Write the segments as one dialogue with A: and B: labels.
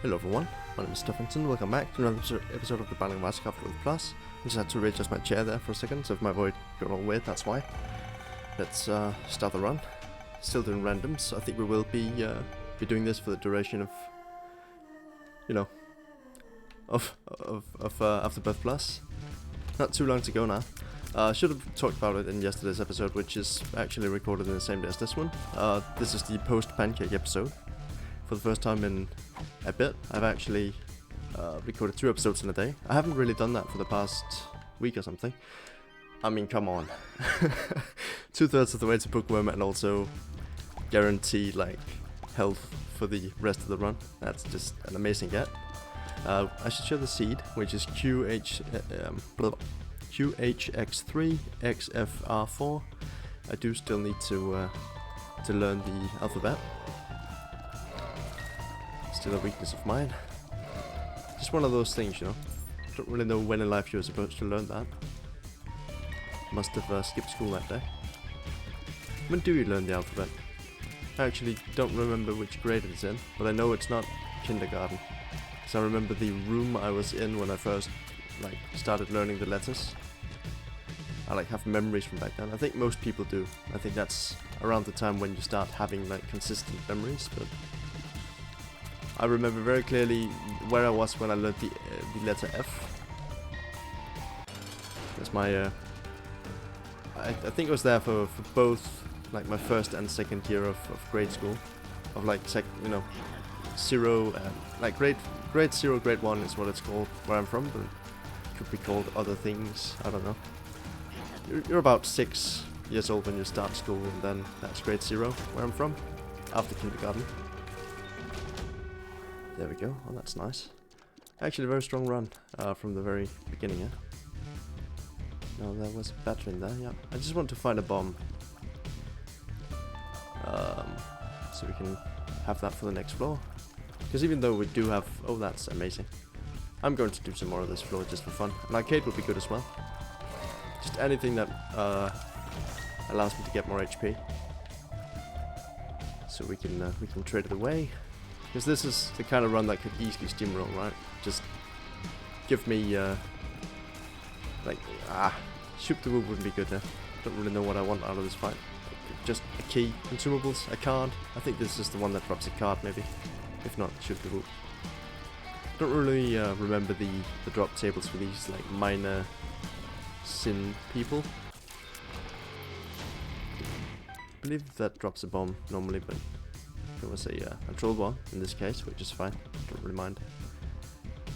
A: Hello everyone, my name is Stephenson. Welcome back to another episode of the Binding of Isaac Afterbirth Plus. I just had to readjust my chair there for a second, so if my voice got all weird, that's why. Let's start the run. Still doing randoms. I think we will be doing this for the duration of, Afterbirth Plus. Not too long to go now. I should have talked about it in yesterday's episode, which is actually recorded in the same day as this one. This is the post-pancake episode. For the first time in a bit, I've actually recorded 2 episodes in a day. I haven't really done that for the past week or something. I mean, come on. 2/3 of the way to Bookworm and also guarantee, like, health for the rest of the run. That's just an amazing get. I should show the seed, which is QHX3XFR4. I do still need to learn the alphabet. Still a weakness of mine. Just one of those things, you know. Don't really know when in life you were supposed to learn that. Must have skipped school that day. When do you learn the alphabet? I actually don't remember which grade it's in, but I know it's not kindergarten. So I remember the room I was in when I first started learning the letters. I have memories from back then. I think most people do. I think that's around the time when you start having consistent memories, but I remember very clearly where I was when I learned the letter F. That's my I think I was there for both my first and second year of grade school, of zero, grade 0, grade 1 is what it's called where I'm from, but it could be called other things, I don't know. You're about 6 years old when you start school, and then that's grade 0 where I'm from, after kindergarten. There we go, oh that's nice. Actually a very strong run from the very beginning, yeah. No, there was a battery in there, yeah. I just want to find a bomb. So we can have that for the next floor. Because even though we do have... Oh, that's amazing. I'm going to do some more of this floor just for fun. An arcade would be good as well. Just anything that allows me to get more HP. So we can trade it away. Because this is the kind of run that could easily steamroll, right? Just give me, shoot the move wouldn't be good there. Don't really know what I want out of this fight. Just a key, consumables, a card. I think this is the one that drops a card, maybe. If not, shoot the move. Don't really remember the drop tables for these, minor sin people. I believe that drops a bomb normally, but it was a troll one in this case, which is fine. Don't really mind.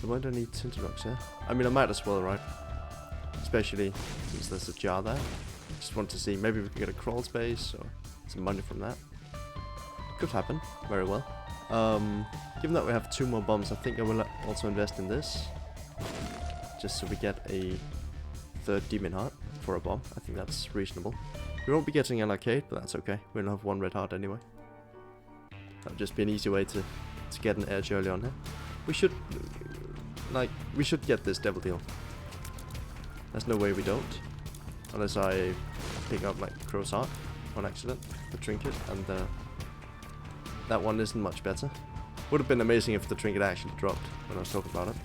A: But why do I need Tinter Rocks here? I mean, I might as well, right? Especially since there's a jar there. Just want to see, maybe we can get a crawl space or some money from that. Could happen, very well. Given that we have 2 more bombs, I think I will also invest in this. Just so we get a 3rd demon heart for a bomb. I think that's reasonable. We won't be getting an arcade, but that's okay. We only have 1 red heart anyway. That would just be an easy way to get an edge early on here. We should get this devil deal. There's no way we don't. Unless I pick up Crow's Heart on accident, the trinket, and that one isn't much better. Would have been amazing if the trinket actually dropped when I was talking about it.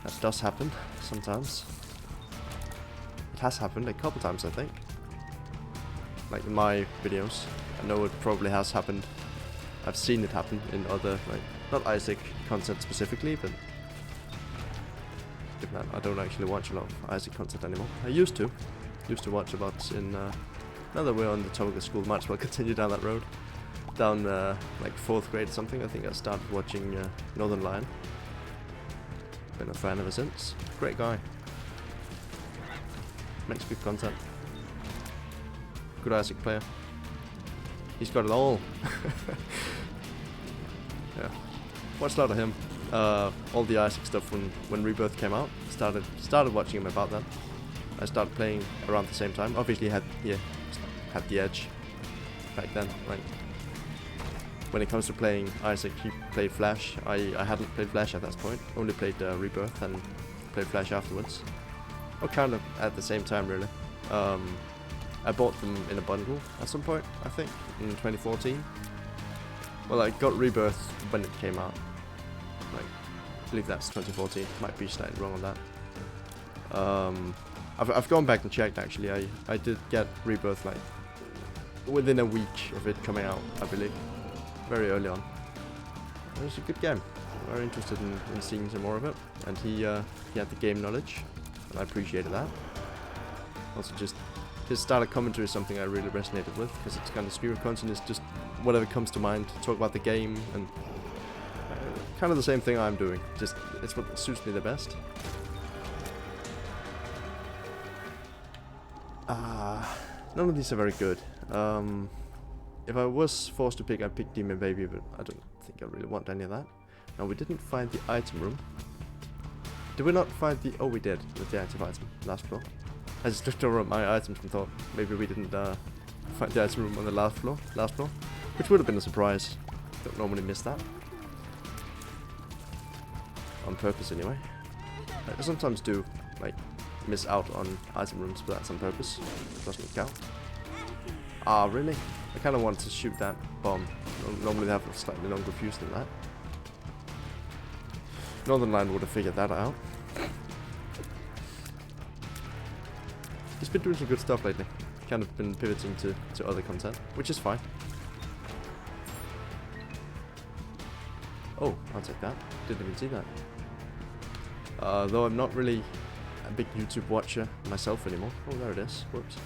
A: That does happen sometimes. It has happened a couple times, I think. In my videos. I know it probably has happened. I've seen it happen in other, not Isaac content specifically, but I don't actually watch a lot of Isaac content anymore. I used to watch a lot in, now that we're on the topic of school, might as well continue down that road. Down 4th grade or something, I think I started watching Northern Lion. Been a fan ever since. Great guy. Makes good content. Good Isaac player. He's got it all. Yeah. Watched a lot of him. All the Isaac stuff when Rebirth came out. Started watching him about that. I started playing around the same time. Obviously had the edge back then. When it comes to playing Isaac, he played Flash. I hadn't played Flash at that point. Only played Rebirth and played Flash afterwards. Or kind of at the same time, really. I bought them in a bundle at some point, I think, in 2014. Well, I got Rebirth when it came out. Like, I believe that's 2014. Might be slightly wrong on that. I've gone back and checked actually. I did get Rebirth like within a week of it coming out, I believe. Very early on. It was a good game. Very interested in seeing some more of it. And he had the game knowledge, and I appreciated that. Also, just his style of commentary is something I really resonated with, because it's kind of stream of content is just whatever comes to mind, talk about the game, and kind of the same thing I'm doing. Just it's what suits me the best. None of these are very good. If I was forced to pick, I'd pick Demon Baby, but I don't think I really want any of that. Now, we didn't find the item room. Did we not find the... Oh, we did, with the active item, last floor. I just looked over at my items and thought maybe we didn't find the item room on the last floor, which would have been a surprise. Don't normally miss that. On purpose, anyway. I sometimes do, like, miss out on item rooms, but that's on purpose. It doesn't count. Ah, really? I kind of wanted to shoot that bomb. Normally they have a slightly longer fuse than that. Northern Line would have figured that out. He's been doing some good stuff lately. Kind of been pivoting to other content, which is fine. Oh, I'll take that. Didn't even see that. Though I'm not really a big YouTube watcher myself anymore. Oh, there it is. Whoops.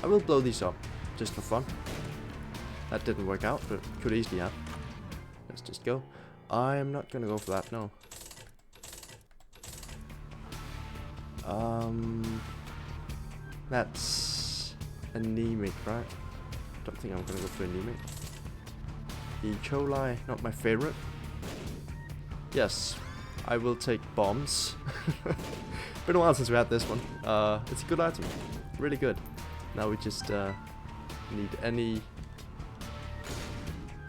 A: I will blow these up, just for fun. That didn't work out, but could easily have. Let's just go. I'm not gonna go for that, no. That's anemic, right? Don't think I'm gonna go for anemic. The Cholai, not my favorite. Yes, I will take bombs. Been a while since we had this one. It's a good item, really good. Now we just need any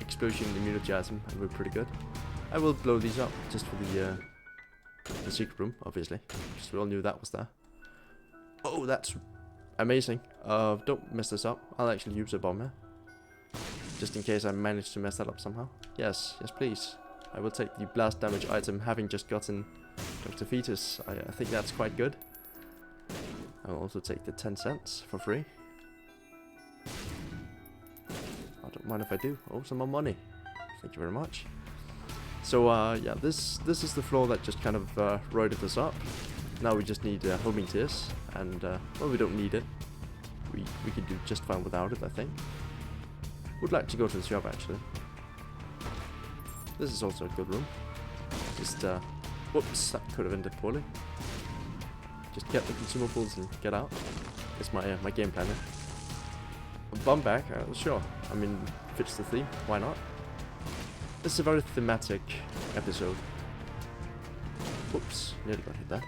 A: explosion immunity item, and we're pretty good. I will blow these up just for the secret room, obviously, because we all knew that was there. Oh, that's amazing. Don't mess this up. I'll actually use a bomb here, just in case I manage to mess that up somehow. Yes, yes, please. I will take the blast damage item, having just gotten Dr. Fetus. I think that's quite good. I'll also take the 10 cents for free. I don't mind if I do. Oh, some more money. Thank you very much. So, yeah, this is the floor that just kind of roided us up. Now we just need homing tears, and, well, we don't need it. We could do just fine without it, I think. Would like to go to the shop, actually. This is also a good room. Just, whoops, that could have ended poorly. Just get the consumables and get out. It's my game plan here. Bomb back, sure. I mean, fits the theme, why not? This is a very thematic episode. Whoops, nearly got hit there.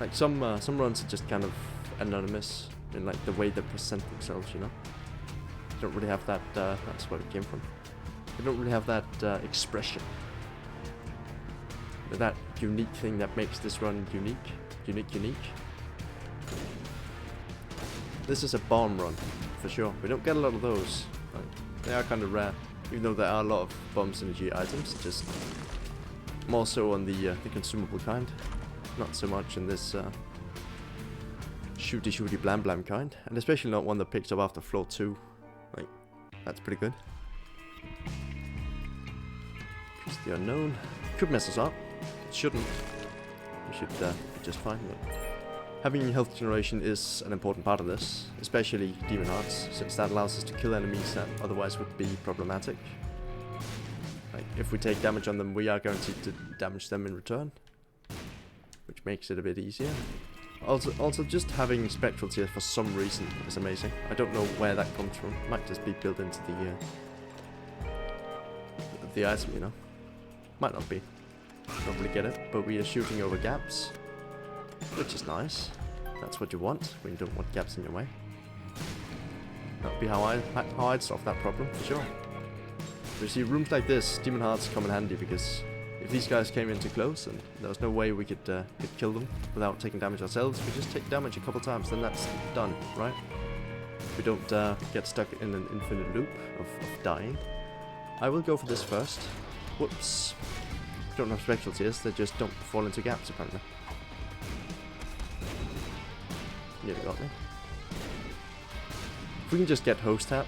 A: Like some runs are just kind of anonymous in like the way they present themselves, you know. They don't really have that. That's where it came from. They don't really have that expression. That unique thing that makes this run unique. This is a bomb run, for sure. We don't get a lot of those. Like, they are kind of rare, even though there are a lot of bomb synergy items, just more so on the consumable kind. Not so much in this shooty blam blam kind, and especially not one that picks up after floor 2. Like, that's pretty good. Just the unknown. Could mess us up. It shouldn't. We should be just fine. But having health generation is an important part of this, especially Demon Hearts, since that allows us to kill enemies that otherwise would be problematic. Like, if we take damage on them, we are guaranteed to damage them in return, which makes it a bit easier. Also just having Spectral Tear for some reason is amazing. I don't know where that comes from. Might just be built into the item, you know. Might not be. Don't really get it, but we are shooting over gaps, which is nice. That's what you want when you don't want gaps in your way. That would be how I'd solve that problem, for sure. But you see, rooms like this, Demon Hearts come in handy, because if these guys came in too close and there was no way we could kill them without taking damage ourselves, we just take damage a couple times, then that's done, right? We don't get stuck in an infinite loop of dying. I will go for this first. Whoops. Don't have spectral tears, they just don't fall into gaps apparently. Nearly got me. If we can just get host tap,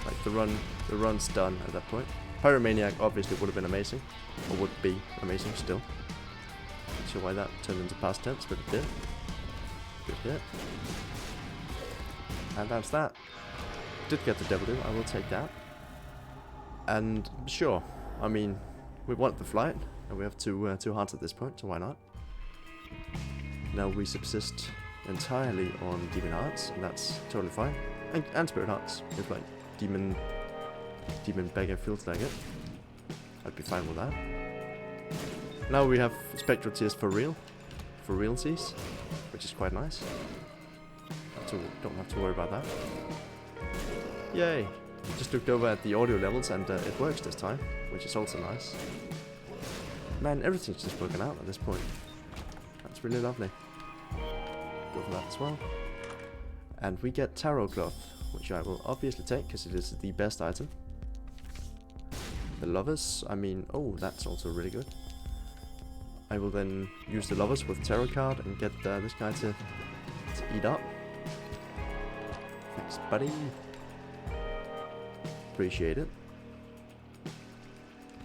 A: like the run's done at that point. Pyromaniac obviously would have been amazing, or would be amazing still. Not sure why that turned into past tense, but it did. Good hit. And that's that. Did get the W, I will take that. And sure, I mean, we want the flight, and we have two hearts at this point, so why not? Now we subsist entirely on demon hearts, and that's totally fine. And spirit hearts, if like demon beggar feels like it. I'd be fine with that. Now we have spectral tears for real, for realsies, which is quite nice. So don't have to worry about that. Yay! Just looked over at the audio levels and it works this time, which is also nice. Man, everything's just working out at this point. That's really lovely. Go for that as well. And we get tarot cloth, which I will obviously take because it is the best item. The lovers, I mean, oh, that's also really good. I will then use the lovers with tarot card and get this guy to eat up. Thanks, buddy. Appreciate it.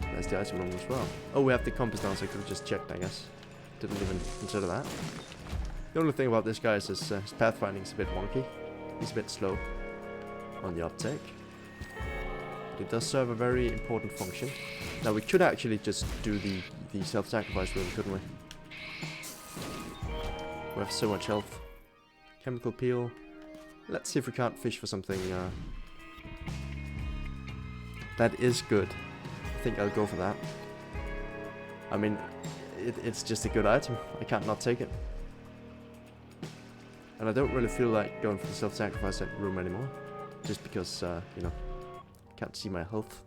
A: There's the item room as well. Oh, we have the compass down, so I could have just checked, I guess. Didn't even consider that. The only thing about this guy is his pathfinding is a bit wonky. He's a bit slow on the uptake. But it does serve a very important function. Now we could actually just do the self-sacrifice room, couldn't we? We have so much health. Chemical peel. Let's see if we can't fish for something that is good. I think I'll go for that. I mean, it's just a good item. I can't not take it. And I don't really feel like going for the self-sacrifice room anymore. Just because, you know, can't see my health.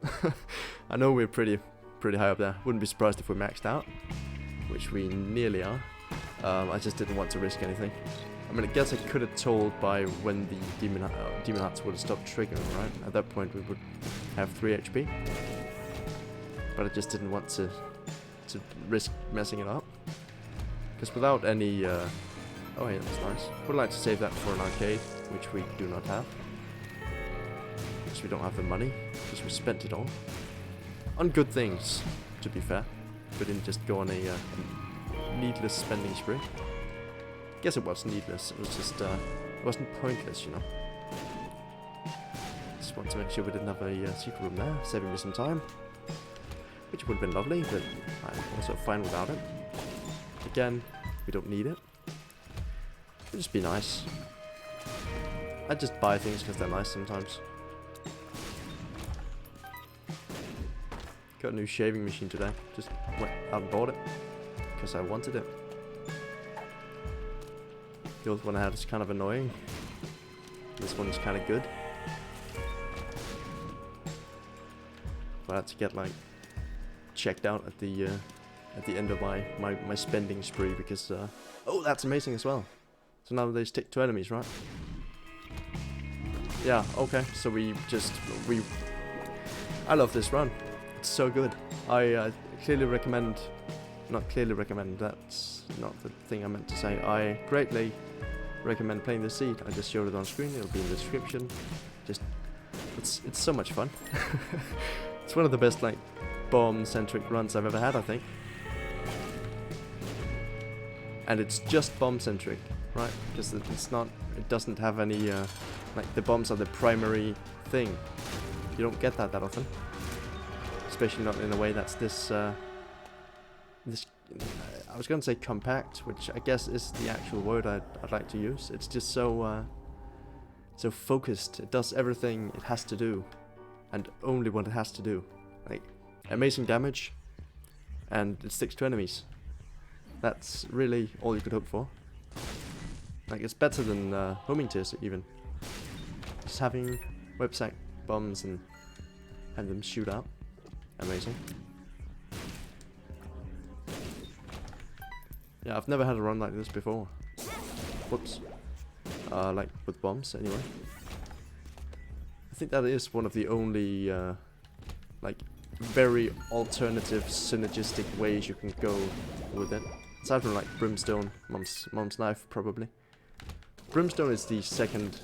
A: I know we're pretty high up there. Wouldn't be surprised if we're maxed out. Which we nearly are. I just didn't want to risk anything. I mean, I guess I could have told by when the demon hearts would have stopped triggering, right? At that point we would have 3 HP. But I just didn't want to risk messing it up. Because without any... oh yeah, that's nice. Would like to save that for an arcade, which we do not have. Because we don't have the money, because we spent it all. On good things, to be fair. We didn't just go on a needless spending spree. Guess it was needless, it was just, it wasn't pointless, you know. Just want to make sure we didn't have a secret room there, saving me some time. Which would have been lovely, but I'm also fine without it. Again, we don't need it. It'd just be nice. I just buy things because they're nice sometimes. Got a new shaving machine today. Just went out and bought it because I wanted it. The old one I had is kind of annoying. This one's kind of good. But I had to get like checked out at the end of my spending spree because oh, that's amazing as well. So now they stick to enemies, right? Yeah, okay. So I love this run. It's so good. I clearly recommend. Not clearly recommend. That's not the thing I meant to say. I greatly recommend playing this seed. I just showed it on screen. It'll be in the description. Just it's so much fun. It's one of the best like bomb-centric runs I've ever had, I think. And it's just bomb-centric, right? Because it's not. It doesn't have any like the bombs are the primary thing. You don't get that often, especially not in a way that's this. I was going to say compact, which I guess is the actual word I'd like to use. It's just so focused. It does everything it has to do, and only what it has to do. Like amazing damage, and it sticks to enemies. That's really all you could hope for. Like it's better than homing tears even. Just having website bombs and have them shoot up. Amazing. Yeah, I've never had a run like this before. Whoops. Like with bombs, anyway. I think that is one of the only very alternative, synergistic ways you can go with it. Aside from like Brimstone, Mom's Knife probably. Brimstone is the second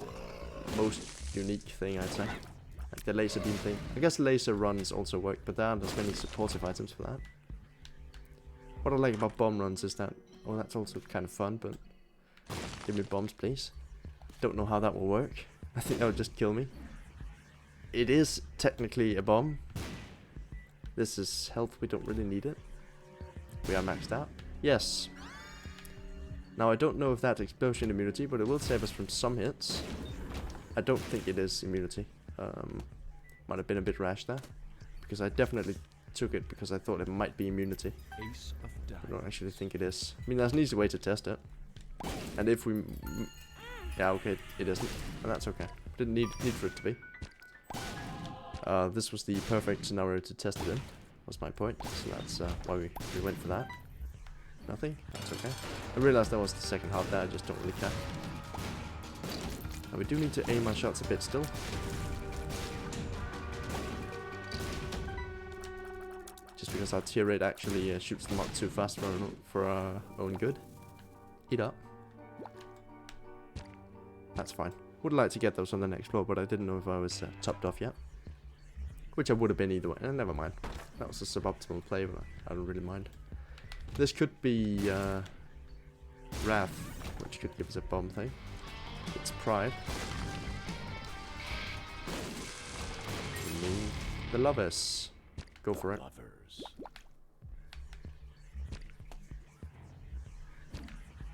A: most unique thing, I'd say. Like the laser beam thing. I guess laser runs also work, but there aren't as many supportive items for that. What I like about bomb runs is that, oh, that's also kind of fun, but give me bombs, please. Don't know how that will work. I think that would just kill me. It is technically a bomb. This is health, we don't really need it. We are maxed out. Yes. Now I don't know if that's explosion immunity, but it will save us from some hits. I don't think it is immunity. Might have been a bit rash there, because I definitely took it because I thought it might be immunity. I don't actually think it is. I mean, there's an easy way to test it. And if we... yeah, okay, it isn't. And that's okay. Didn't need for it to be. This was the perfect scenario to test it in, was my point. So that's why we went for that. Nothing? That's okay. I realized that was the second half there, I just don't really care. And we do need to aim our shots a bit still. Just because our tier rate actually shoots them up too fast for our own good. Heat up. That's fine. Would like to get those on the next floor, but I didn't know if I was topped off yet. Which I would have been either way. Never mind. That was a suboptimal play, but I don't really mind. This could be Wrath, which could give us a bomb thing. It's Pride. The Lovers. Go for it.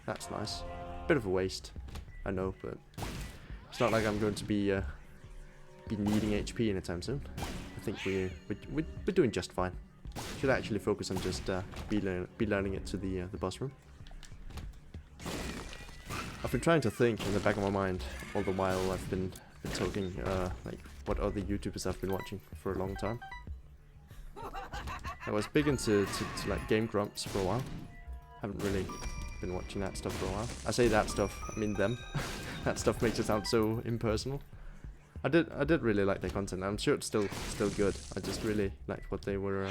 A: That's nice. Bit of a waste, I know, but it's not like I'm going to be needing HP anytime soon. I think we're doing just fine. Should actually focus on just be learning it to the boss room. I've been trying to think in the back of my mind all the while I've been talking like what other YouTubers I've been watching for a long time. I was big into like Game Grumps for a while. Haven't really been watching that stuff for a while. I say that stuff, I mean them. That stuff makes it sound so impersonal. I did really like their content. I'm sure it's still good. I just really liked what they were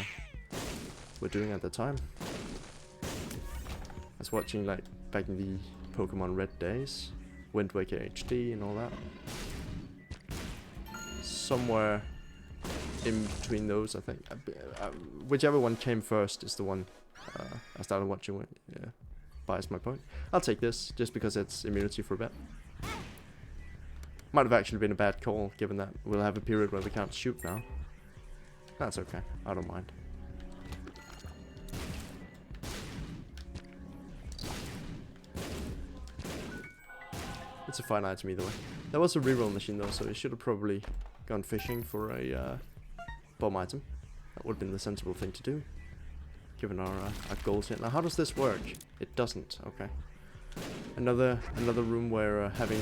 A: doing at the time. I was watching like back in the Pokemon Red days, Wind Waker HD and all that. Somewhere in between those, I think. Whichever one came first is the one I started watching with. Yeah, bias my point. I'll take this just because it's immunity for a bit. Might have actually been a bad call, given that we'll have a period where we can't shoot now. That's okay. I don't mind. It's a fine item either way. There was a reroll machine though, so we should have probably gone fishing for a bomb item. That would have been the sensible thing to do, given our goals here. Now, how does this work? It doesn't. Okay. Another room where having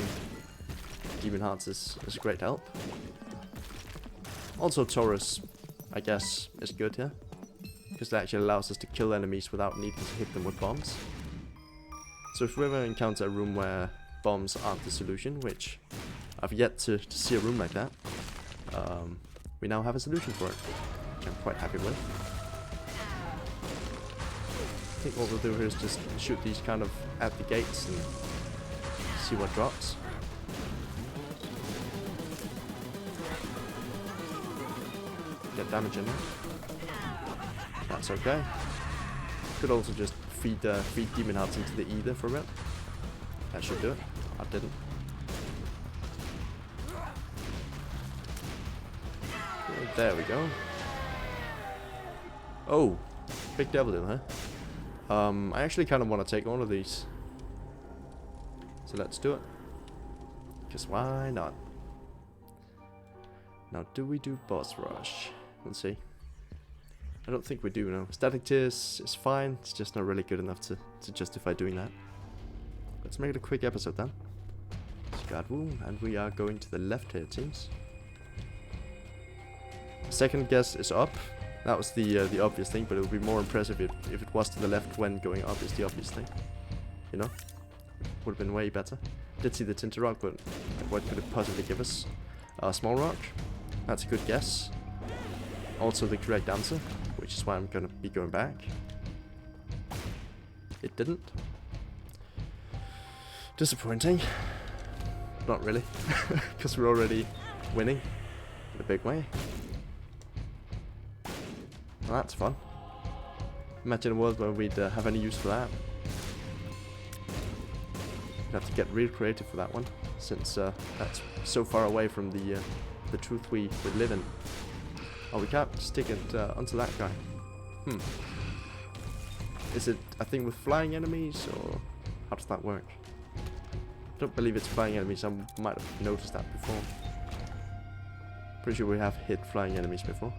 A: Demon Hearts is a great help. Also, Taurus, I guess, is good here, because that actually allows us to kill enemies without needing to hit them with bombs. So if we ever encounter a room where bombs aren't the solution, which I've yet to see a room like that, we now have a solution for it, which I'm quite happy with. I think what we'll do here is just shoot these kind of at the gates and see what drops. Get damage in there. That's okay. Could also just feed Demon Hearts into the Ether for a bit. That should do it. I didn't. There we go. Oh, big devil in here. I actually kind of want to take all of these. So let's do it. Because why not? Now, do we do boss rush? Let's see. I don't think we do, no. Static Tears is fine, it's just not really good enough to justify doing that. Let's make it a quick episode then. Scarred Wound, and we are going to the left here, it seems. Second guess is up. That was the obvious thing, but it would be more impressive if it was to the left when going up is the obvious thing. You know? Would have been way better. Did see the Tinted Rock, but what could it possibly give us? Small Rock? That's a good guess. also the correct answer, which is why I'm gonna be going back. It didn't. Disappointing. Not really, because we're already winning in a big way. Well, that's fun. Imagine a world where we'd have any use for that. We'd have to get real creative for that one, since that's so far away from the truth we live in. Oh, we can't stick it onto that guy. Is it a thing with flying enemies, or how does that work? I don't believe it's flying enemies. I might have noticed that before. Pretty sure we have hit flying enemies before.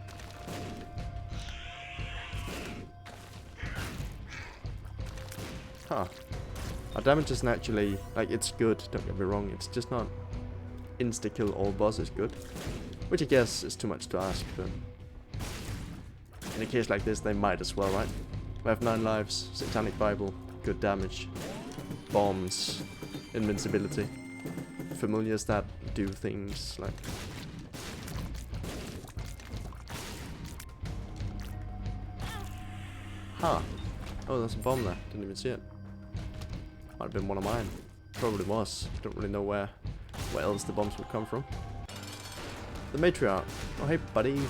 A: Huh. Our damage isn't actually, like, it's good, don't get me wrong, it's just not insta-kill all bosses good. Which I guess is too much to ask, but in a case like this, they might as well, right? We have 9 lives, Satanic Bible, good damage, bombs, invincibility, familiars that do things like... Huh. Oh, there's a bomb there, didn't even see it. Might have been one of mine. Probably was. Don't really know where else the bombs would come from. The matriarch. Oh, hey, buddy.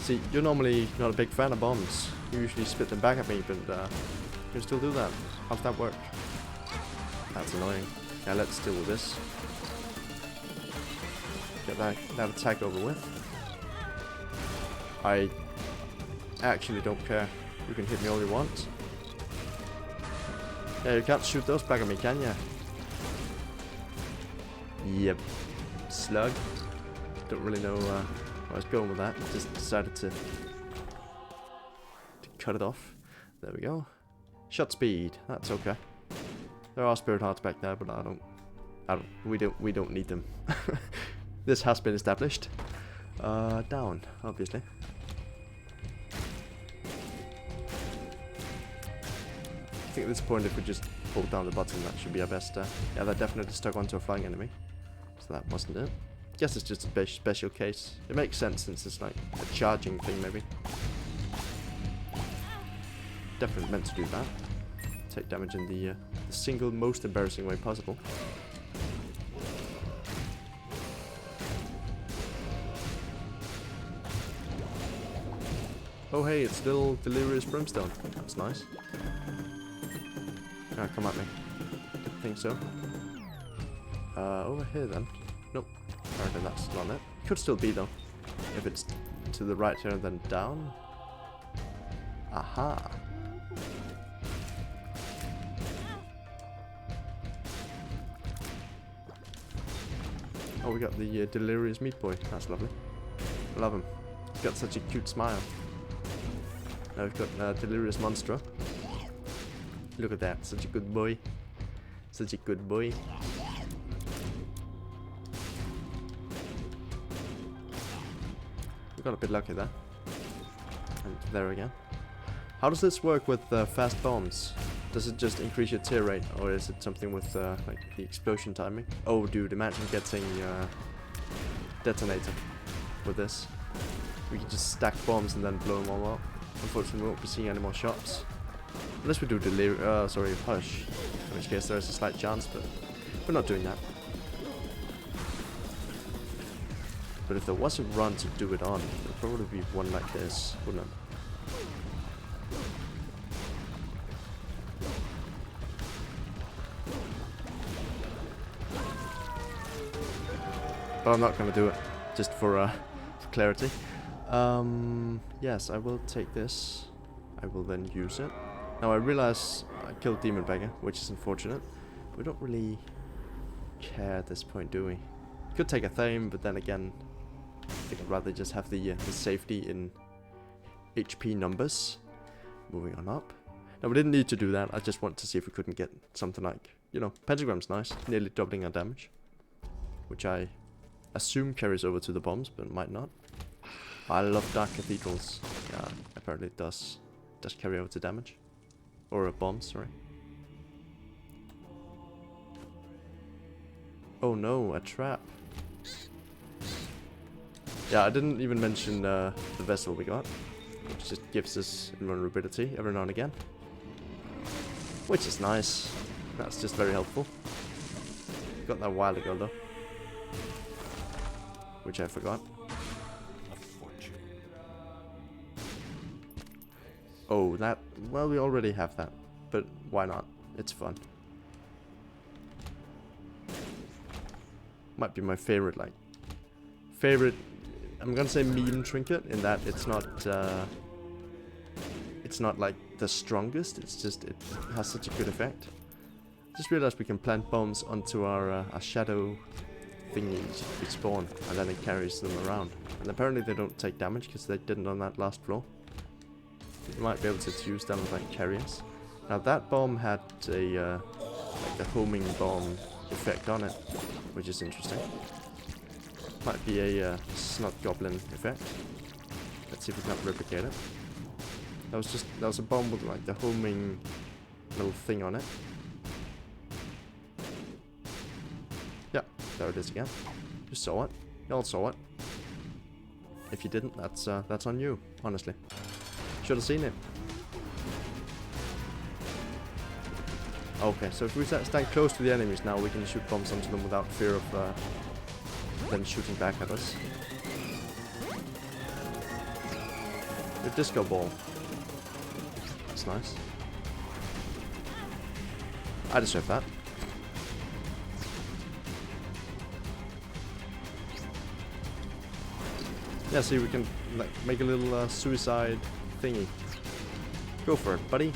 A: See, you're normally not a big fan of bombs. You usually spit them back at me, but you can still do that. How's that work? That's annoying. Yeah, let's deal with this. Get that attack over with. I actually don't care. You can hit me all you want. Yeah, you can't shoot those back at me, can ya? Yep. Slug. Don't really know where I was going with that. Just decided to cut it off. There we go. Shot speed. That's okay. There are spirit hearts back there, but we don't need them. This has been established. Down, obviously. I think at this point, if we just hold down the button, that should be our best. Yeah, that definitely stuck onto a flying enemy, so that wasn't it. Guess it's just a special case. It makes sense since it's like a charging thing, maybe. Definitely meant to do that. Take damage in the single most embarrassing way possible. Oh hey, it's still Delirious Brimstone. That's nice. Ah, come at me. Didn't think so. Over here then. Nope. Apparently that's not it. Could still be though. If it's to the right here and then down. Aha. Oh, we got the Delirious Meat Boy. That's lovely. Love him. He's got such a cute smile. Now we've got Delirious Monstro. Look at that, such a good boy. Such a good boy. We got a bit lucky there. And there again. How does this work with fast bombs? Does it just increase your tear rate, or is it something with like the explosion timing? Oh dude, imagine getting detonator with this. We can just stack bombs and then blow them all up. Unfortunately, we won't be seeing any more shots. Unless we do Hush. In which case there is a slight chance, but we're not doing that. But if there was a run to do it on, it would probably be one like this, wouldn't it? But I'm not going to do it, just for clarity. Yes, I will take this. I will then use it. Now I realize I killed Demon Beggar, which is unfortunate. But we don't really care at this point, do we? Could take a Thame, but then again, I think I'd rather just have the safety in HP numbers. Moving on up. Now we didn't need to do that, I just want to see if we couldn't get something like, you know, Pentagram's nice, nearly doubling our damage. Which I assume carries over to the bombs, but it might not. I love Dark Cathedrals. Yeah, apparently it does carry over to damage. Or a bomb, sorry. Oh no, a trap. Yeah, I didn't even mention the vessel we got, which just gives us invulnerability every now and again. Which is nice. That's just very helpful. Got that a while ago though. Which I forgot. Oh, that... Well, we already have that. But why not? It's fun. Might be my favorite, like... Favorite... I'm gonna say meme trinket, in that it's not like the strongest, it's just... It has such a good effect. Just realized we can plant bombs onto our shadow thingies we spawn, and then it carries them around. And apparently they don't take damage, because they didn't on that last floor. You might be able to use them as like carriers. Now that bomb had a like the homing bomb effect on it, which is interesting. Might be a snot goblin effect. Let's see if we can replicate it. That was a bomb with like the homing little thing on it. Yeah, there it is again. You saw it. You all saw it. If you didn't, that's on you, honestly. Should have seen it. Okay, so if we stand close to the enemies now, we can shoot bombs onto them without fear of them shooting back at us. The disco ball. That's nice. I deserve that. Yeah, see, we can like make a little suicide thingy. Go for it, buddy.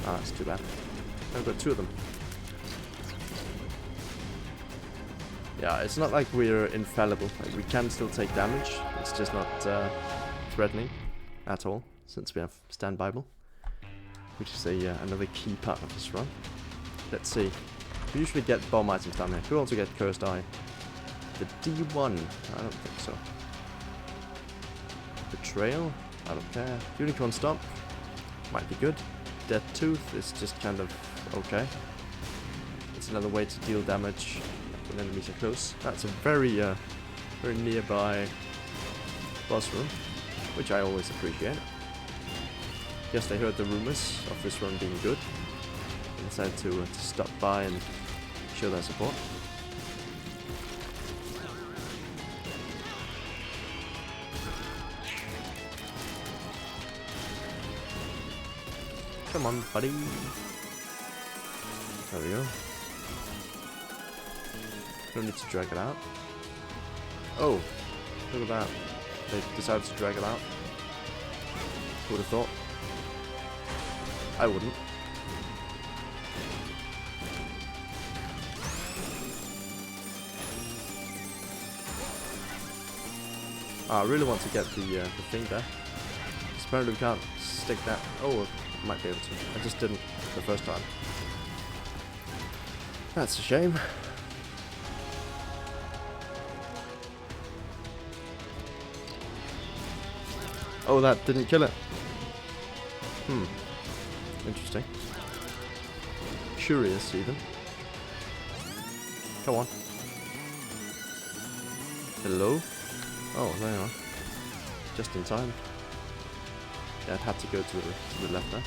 A: Ah, that's too bad. I've got two of them. Yeah, it's not like we're infallible. Like, we can still take damage. It's just not threatening at all, since we have Stand Bible, which is another key part of this run. Let's see. We usually get bomb items down here. We also get Cursed Eye. The D1? I don't think so. Betrayal? I don't care. Unicorn Stomp? Might be good. Death Tooth is just kind of okay. It's another way to deal damage when enemies are close. That's a very nearby boss room, which I always appreciate. Guess they heard the rumors of this run being good and decided to stop by and show their support. Come on, buddy. There we go. Don't need to drag it out. Oh, look at that. They decided to drag it out. Who would have thought? I wouldn't. I really want to get the thing there. Apparently we can't stick that. Oh, I might be able to. I just didn't the first time. That's a shame. Oh, that didn't kill it. Interesting. Curious, even. Come on. Hello? Oh, there you are. Just in time. Yeah, it had to go to the left there.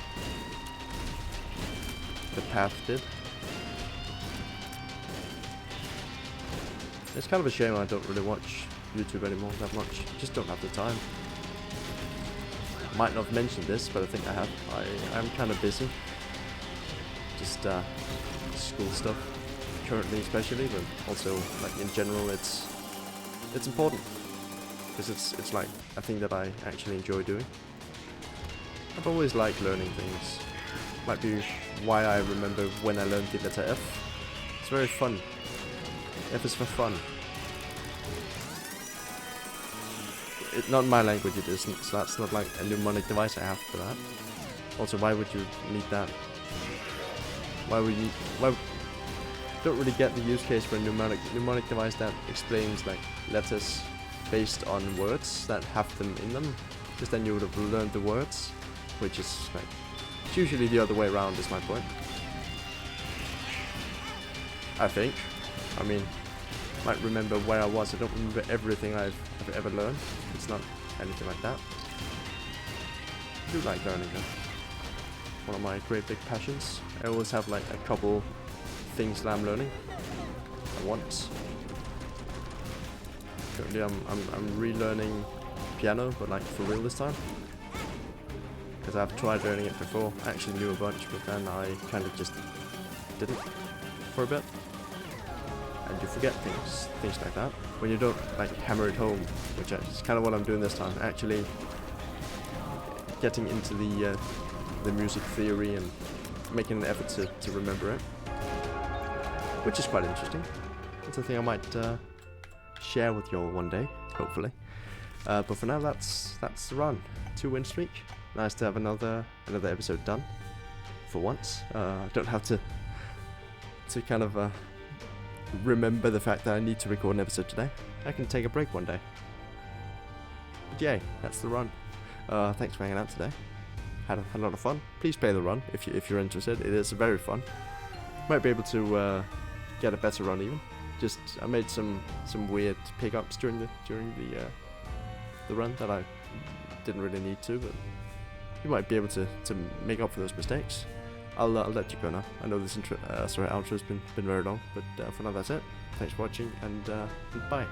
A: The path did. It's kind of a shame I don't really watch YouTube anymore that much. Just don't have the time. Might not have mentioned this, but I think I have. I'm kind of busy. Just school stuff, currently especially, but also like in general, it's important because it's like a thing that I actually enjoy doing. I've always liked learning things. Might be why I remember when I learned the letter F. It's very fun. F is for fun. Not in my language it isn't, so that's not like a mnemonic device I have for that. Also, why would you need that? Don't really get the use case for a mnemonic device that explains like letters based on words that have them in them, because then you would have learned the words, which is like, it's usually the other way around is my point. I think. I mean, might remember where I was. I don't remember everything I've ever learned. It's not anything like that. I do like learning though. One of my great big passions. I always have like a couple things that I'm learning at once. Currently I'm relearning piano, but like for real this time. Because I've tried learning it before. I actually knew a bunch, but then I kind of just didn't for a bit. And you forget things like that when you don't like hammer it home, which is kind of what I'm doing this time. Actually getting into the music theory and making an effort to remember it, which is quite interesting. It's a thing I might share with you all one day, hopefully. But for now, that's the run. 2-win streak. Nice to have another episode done for once. I don't have to kind of remember the fact that I need to record an episode today. I can take a break one day. But yay, that's the run. Thanks for hanging out today. Had a lot of fun. Please play the run if you're interested. It is very fun. Might be able to get a better run even. Just I made some weird pickups during the run that I didn't really need to, but you might be able to make up for those mistakes. I'll let you go now. I know this outro's been very long, but for now that's it. Thanks for watching, and bye.